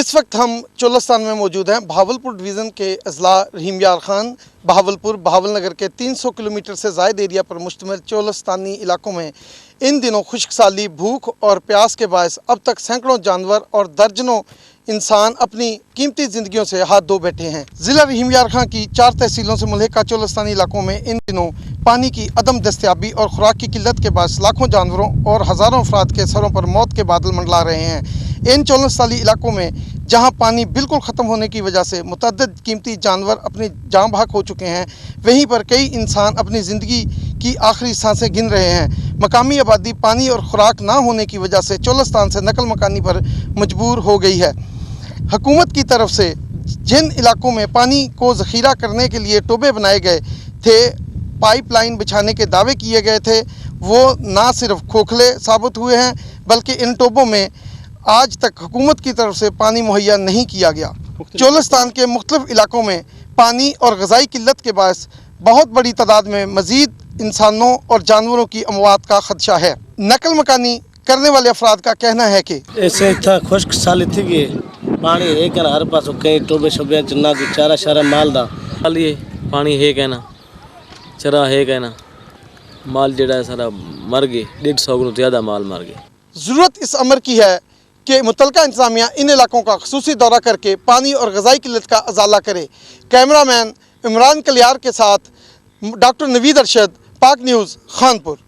इस वक्त हम चोलस्तान में मौजूद हैं। बहावलपुर डिवीज़न के अजला रहीम यार खान, बहावलपुर, बहावलनगर के 300 किलोमीटर से ज़ायद एरिया पर मुश्तमिल चोलस्तानी इलाकों में इन दिनों खुश्क साली, भूख और प्यास के बायस अब तक सैकड़ों जानवर और दर्जनों इंसान अपनी कीमती ज़िंदगियों से हाथ धो बैठे हैं। ज़िला रहीम यार खान की 4 तहसीलों से मुल्हिका चोलस्तानी इलाकों में इन दिनों पानी की अदम दस्तयाबी और खुराक की किल्लत के बायस लाखों जानवरों और हज़ारों अफराद के सरों पर मौत के बादल मंडला रहे हैं। इन चोलस्तानी इलाकों में जहां पानी बिल्कुल ख़त्म होने की वजह से मुतअद्दिद कीमती जानवर अपनी जान बहक हो चुके हैं, वहीं पर कई इंसान अपनी ज़िंदगी की आखिरी सांसें गिन रहे हैं। मकामी आबादी पानी और खुराक ना होने की वजह से चोलस्तान से नकल मकानी पर मजबूर हो गई है। हुकूमत की तरफ से जिन इलाकों में पानी को ज़ख़ीरा करने के लिए टोबे बनाए गए थे, पाइपलाइन बिछाने के दावे किए गए थे, वो ना सिर्फ खोखले साबित हुए हैं बल्कि इन टोबों में आज तक हुकूमत की तरफ से पानी मुहैया नहीं किया गया। चोलस्तान के मुख्तलिफ इलाकों में पानी और ग़िज़ाई किल्लत के बायस बहुत बड़ी तादाद में मज़ीद इंसानों और जानवरों की अमवात का खदशा है। नकल मकानी करने वाले अफराद का कहना है कि ऐसे था खुश्क साली थी कि पानी एक हर पास कई टोबे शोबे चन्ना की चारा शारा माल दा लिए पानी है कहना चरा है कहना माल जड़ा सारा मर गए, 150 ज़्यादा माल मर गए। ज़रूरत इस अमर की है कि मुतलका इंतज़ामिया इन इलाकों का ख़ुसूसी दौरा करके पानी और ग़िज़ाई किल्लत का अज़ाला करे। कैमरामैन इमरान कलियार के साथ डॉक्टर नवीद अरशद, पाक न्यूज़, खानपुर।